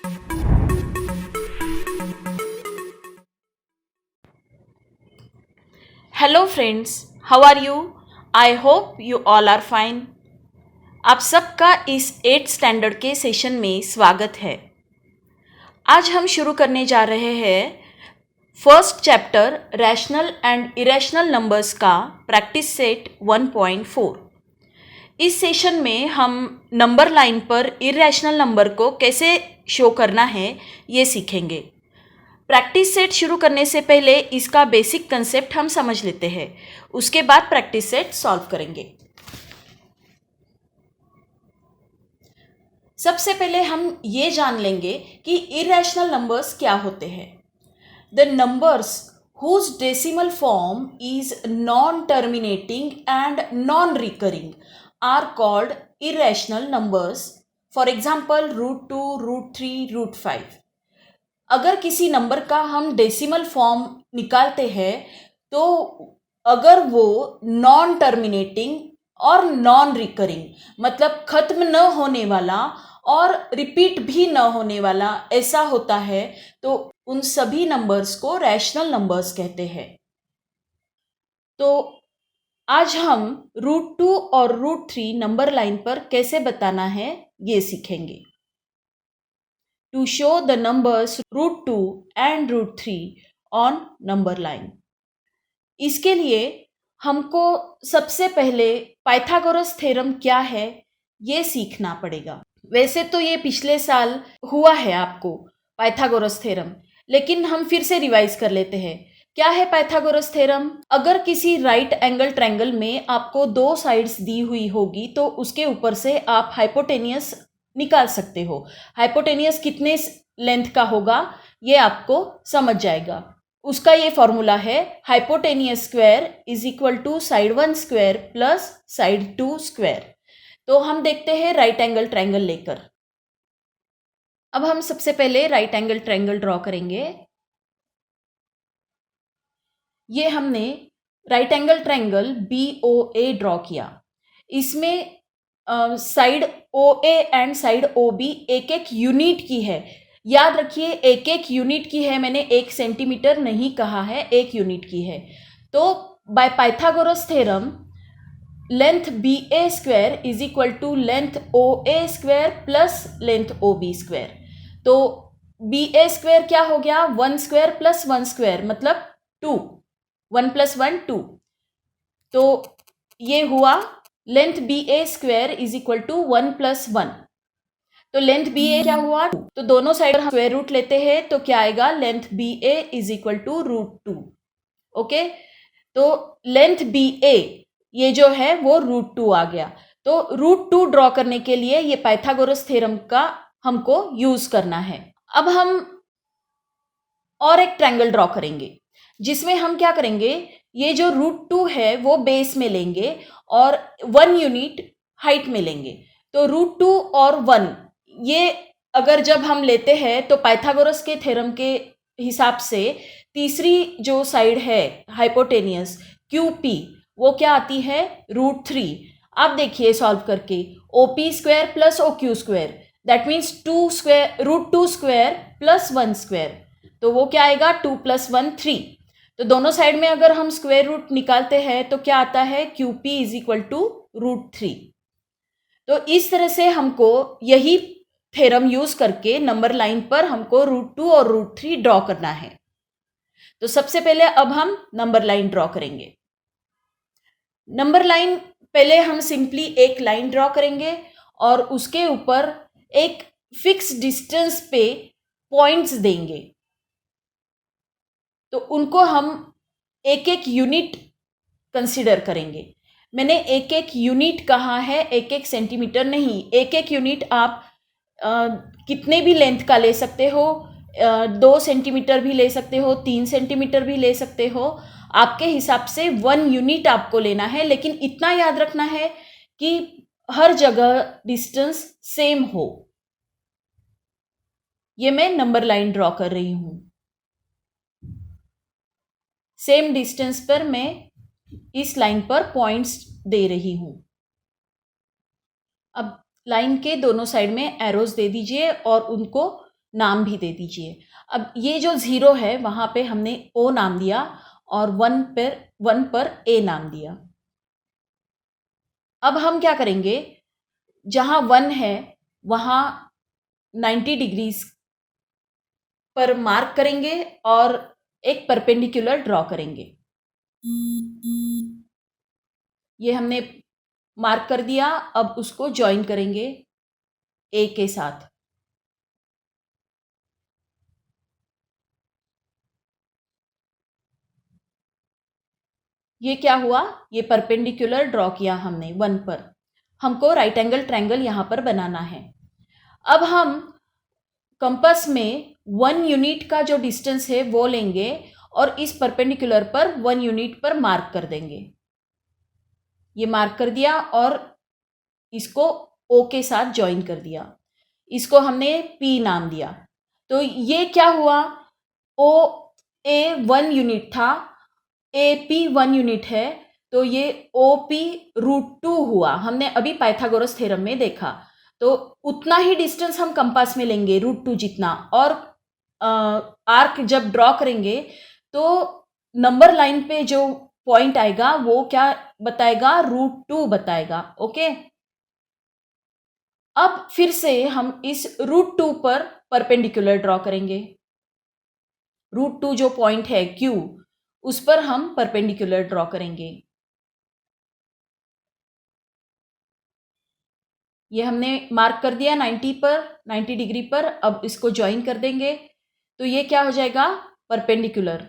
Hello friends, how are you? I hope you all are fine. आप सबका इस 8th standard के session में स्वागत है। आज हम शुरू करने जा रहे हैं first chapter rational and irrational numbers का प्रैक्टिस सेट 1.4। इस सेशन में हम नंबर लाइन पर इरेशनल नंबर को कैसे शो करना है ये सीखेंगे। प्रैक्टिस सेट शुरू करने से पहले इसका बेसिक कंसेप्ट हम समझ लेते हैं, उसके बाद प्रैक्टिस सेट सॉल्व करेंगे। सबसे पहले हम ये जान लेंगे कि इरेशनल नंबर्स क्या होते हैं। The numbers whose decimal form is non-terminating and non-recurring are called irrational numbers. For example, √2, √3, √5. अगर किसी नंबर का हम डेसिमल फॉर्म निकालते हैं तो अगर वो नॉन टर्मिनेटिंग और नॉन रिकरिंग मतलब खत्म न होने वाला और रिपीट भी न होने वाला ऐसा होता है तो उन सभी नंबर्स को रैशनल नंबर्स कहते हैं। तो आज हम √2 और √3 नंबर लाइन पर कैसे बताना है ये सीखेंगे। To show the numbers √2 and √3 on number line. इसके लिए हमको सबसे पहले पाइथागोरस थ्योरम क्या है ये सीखना पड़ेगा। वैसे तो ये पिछले साल हुआ है आपको पाइथागोरस थ्योरम, लेकिन हम फिर से रिवाइज कर लेते हैं। क्या है पाइथागोरस थ्योरम? अगर किसी राइट एंगल ट्रायंगल में आपको दो साइड्स दी हुई होगी तो उसके ऊपर से आप हाइपोटेनियस निकाल सकते हो। हाइपोटेनियस कितने लेंथ का होगा ये आपको समझ जाएगा। उसका ये फॉर्मूला है hypotenuse square is equal to side 1 square plus side 2 square. तो हम देखते हैं राइट एंगल ट्रायंगल लेकर। अब हम सबसे पहले राइट एंगल ट्रायंगल ड्रॉ करेंगे। ये हमने right angle triangle BOA draw किया। इसमें side OA and side OB एक एक यूनिट की है। याद रखिए एक एक यूनिट की है, मैंने 1 सेंटीमीटर नहीं कहा है, 1 यूनिट की है। तो by Pythagoras theorem length BA square is equal to length OA square plus length OB square. तो BA स्क्वायर क्या हो गया? 1 स्क्वायर प्लस 1 स्क्वायर मतलब 2, 1 + 1 2। तो ये हुआ length BA square is equal to 1 + 1। तो लेंथ BA क्या हुआ? तो दोनों साइड हम स्क्वायर रूट लेते हैं तो क्या आएगा? Length BA is equal to √2। Okay, तो लेंथ BA ये जो है वो √2 आ गया। तो √2 ड्रॉ करने के लिए ये पाइथागोरस थ्योरम का हमको यूज करना है। अब हम और एक ट्रायंगल ड्रॉ करेंगे जिसमें हम क्या करेंगे, ये जो √2 है वो बेस में लेंगे और 1 यूनिट हाइट में लेंगे। तो √2 और 1 ये अगर जब हम लेते हैं तो पाइथागोरस के थ्योरम के हिसाब से तीसरी जो साइड है हाइपोटेनियस QP वो क्या आती है? √3। आप देखिए सॉल्व करके OP square plus OQ square that means 2 square √2 square plus 1 square. तो वो क्या आएगा? 2 + 1 3। तो दोनों साइड में अगर हम स्क्वायर रूट निकालते हैं तो क्या आता है? QP is equal to √3। तो इस तरह से हमको यही थ्योरम यूज करके नंबर लाइन पर हमको √2 और √3 ड्रॉ करना है। तो सबसे पहले अब हम नंबर लाइन ड्रॉ करेंगे। नंबर लाइन पहले हम सिंपली एक लाइन ड्रॉ करेंगे और उसके ऊपर एक फिक्स डिस्टेंस पे पॉइंट्स देंगे। तो उनको हम एक एक यूनिट कंसीडर करेंगे। मैंने एक एक यूनिट कहा है, एक एक सेंटीमीटर नहीं। एक एक यूनिट आप कितने भी लेंथ का ले सकते हो, 2 सेंटीमीटर भी ले सकते हो, 3 सेंटीमीटर भी ले सकते हो। आपके हिसाब से 1 यूनिट आपको लेना है, लेकिन इतना याद रखना है कि हर जगह डिस्टेंस सेम हो। ये मैं नंबर लाइन ड्रॉ कर रही हूं। सेम डिस्टेंस पर मैं इस लाइन पर पॉइंट्स दे रही हूं। अब लाइन के दोनों साइड में एरोज दे दीजिए और उनको नाम भी दे दीजिए। अब ये जो 0 है वहाँ पे हमने O नाम दिया और 1 पर A नाम दिया। अब हम क्या करेंगे, जहाँ 1 है वहाँ 90 डिग्रीज पर मार्क करेंगे और एक परपेंडिकुलर ड्रॉ करेंगे। ये हमने मार्क कर दिया, अब उसको ज्वाइन करेंगे ए के साथ। ये क्या हुआ, ये परपेंडिकुलर ड्रॉ किया हमने 1 पर। हमको राइट एंगल ट्रायंगल यहां पर बनाना है। अब हम कंपास में 1 यूनिट का जो डिस्टेंस है वो लेंगे और इस परपेंडिकुलर पर 1 यूनिट पर मार्क कर देंगे। ये मार्क कर दिया और इसको O के साथ ज्वाइन कर दिया। इसको हमने P नाम दिया। तो ये क्या हुआ, OA 1 यूनिट था, AP 1 यूनिट है, तो ये OP √2 हुआ। हमने अभी पाइथागोरस थ्योरम में देखा। तो उतना ही डिस्टेंस हम कंपास में लेंगे, √2 जितना, और आर्क जब ड्रॉ करेंगे तो नंबर लाइन पे जो पॉइंट आएगा वो क्या बताएगा, √2 बताएगा। ओके, अब फिर से हम इस √2 पर परपेंडिकुलर ड्रॉ करेंगे। √2 जो पॉइंट है Q, उस पर हम परपेंडिकुलर ड्रॉ करेंगे। ये हमने मार्क कर दिया 90 डिग्री पर। अब इसको ज्वाइन कर देंगे तो ये क्या हो जाएगा, परपेंडिकुलर।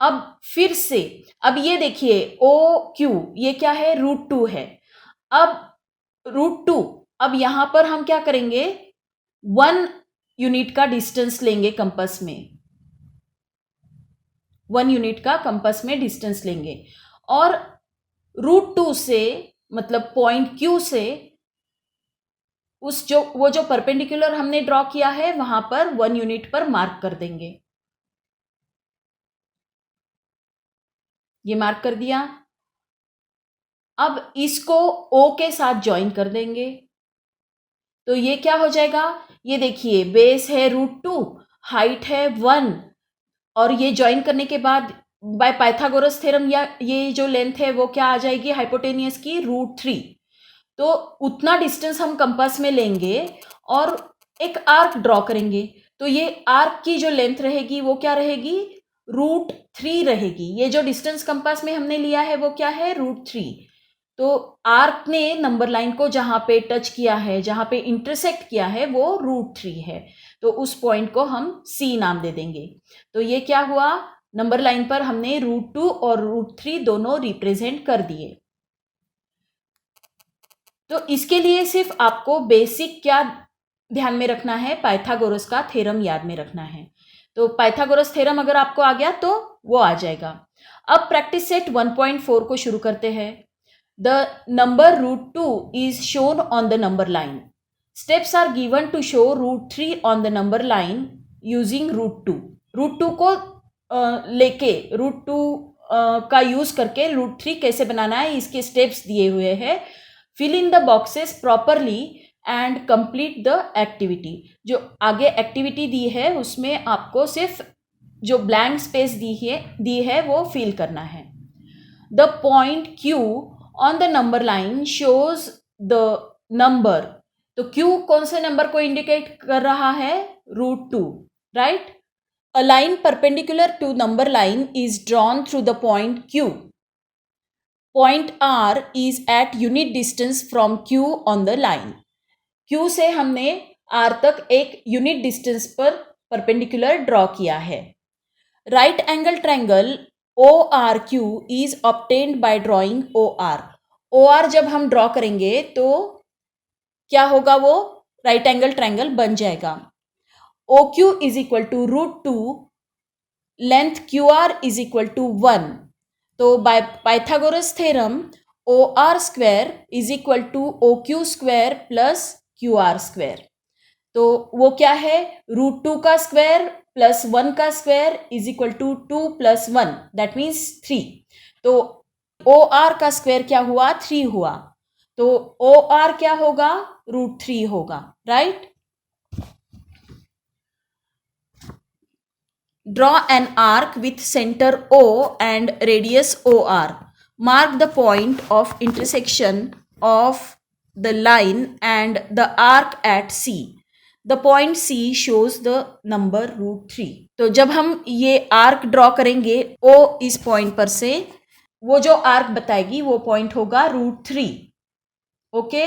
अब फिर से, अब ये देखिए OQ ये क्या है, √2 है। अब √2, अब यहां पर हम क्या करेंगे, 1 यूनिट का डिस्टेंस लेंगे कंपास में, 1 यूनिट का कंपास में डिस्टेंस लेंगे और √2 से, मतलब पॉइंट Q से वो जो परपेंडिकुलर हमने ड्रॉ किया है वहां पर 1 यूनिट पर मार्क कर देंगे। ये मार्क कर दिया। अब इसको O के साथ ज्वाइन कर देंगे तो ये क्या हो जाएगा, ये देखिए बेस है √2, हाइट है 1, और ये ज्वाइन करने के बाद बाय पाइथागोरस थ्योरम या ये जो लेंथ है वो क्या आ जाएगी हाइपोटेनियस की, √3। तो उतना डिस्टेंस हम कंपास में लेंगे और एक आर्क ड्रॉ करेंगे। तो ये आर्क की जो लेंथ रहेगी वो क्या रहेगी, √3 रहेगी। ये जो डिस्टेंस कंपास में हमने लिया है वो क्या है, √3। तो आर्क ने नंबर लाइन को जहां पे टच किया है, जहां पे इंटरसेक्ट किया है, वो √3 है। तो उस पॉइंट को हम C नाम दे देंगे। तो ये क्या हुआ, नंबर लाइन पर हमने √2 और √3 दोनों रिप्रेजेंट कर दिए। तो इसके लिए सिर्फ आपको बेसिक क्या ध्यान में रखना है, पाइथागोरस का थ्योरम याद में रखना है। तो पाइथागोरस थ्योरम अगर आपको आ गया तो वो आ जाएगा। अब प्रैक्टिस सेट 1.4 को शुरू करते हैं। The number √2 is shown on the number line. Steps are given to show √3 on the number line using √2. √2 को लेके, √2 का यूज करके √3 कैसे बनाना है इसके स्टेप्स दिए हुए हैं। Fill in the boxes properly and complete the activity. जो आगे एक्टिविटी दी है उसमें आपको सिर्फ जो ब्लैंक स्पेस दी है वो फिल करना है। The point Q on the number line shows the number. तो Q कौन से नंबर को इंडिकेट कर रहा है, √2, right. A line perpendicular to number line is drawn through the point Q. Point R is at unit distance from Q on the line. Q से हमने R तक एक यूनिट डिस्टेंस पर परपेंडिकुलर ड्रॉ किया है। Right angle triangle ORQ is obtained by drawing OR. OR जब हम draw करेंगे तो क्या होगा, वो राइट एंगल ट्रायंगल बन जाएगा। OQ is equal to √2, length QR is equal to 1। तो by Pythagoras theorem OR square is equal to OQ square plus QR square. तो वो क्या है, √2 का स्क्वायर प्लस 1 का square is equal to 2 + 1, that means 3। तो OR का square क्या हुआ, 3 हुआ। तो OR क्या होगा, √3 होगा, right. Draw an arc with center O and radius OR. Mark the point of intersection of the line and the arc at C. The point C shows the number √3. तो जब हम ये आर्क ड्रॉ करेंगे O इस point पर से, वो जो आर्क बताएगी वो पॉइंट होगा √3. ओके,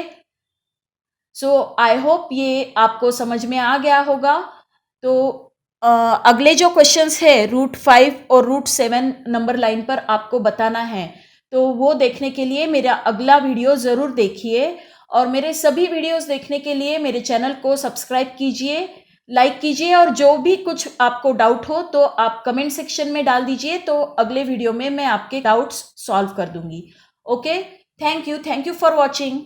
सो आई होप ये आपको समझ में आ गया होगा. तो अगले जो क्वेश्चंस है √5 और √7 नंबर लाइन पर आपको बताना है, तो वो देखने के लिए मेरा अगला वीडियो ज़रूर देखिए. और मेरे सभी वीडियोस देखने के लिए मेरे चैनल को सब्सक्राइब कीजिए, लाइक कीजिए, और जो भी कुछ आपको डाउट हो तो आप कमेंट सेक्शन में डाल दीजिए. तो अगले वीडियो में मैं आपके डाउट्स सॉल्व कर दूंगी. Okay, thank you for watching.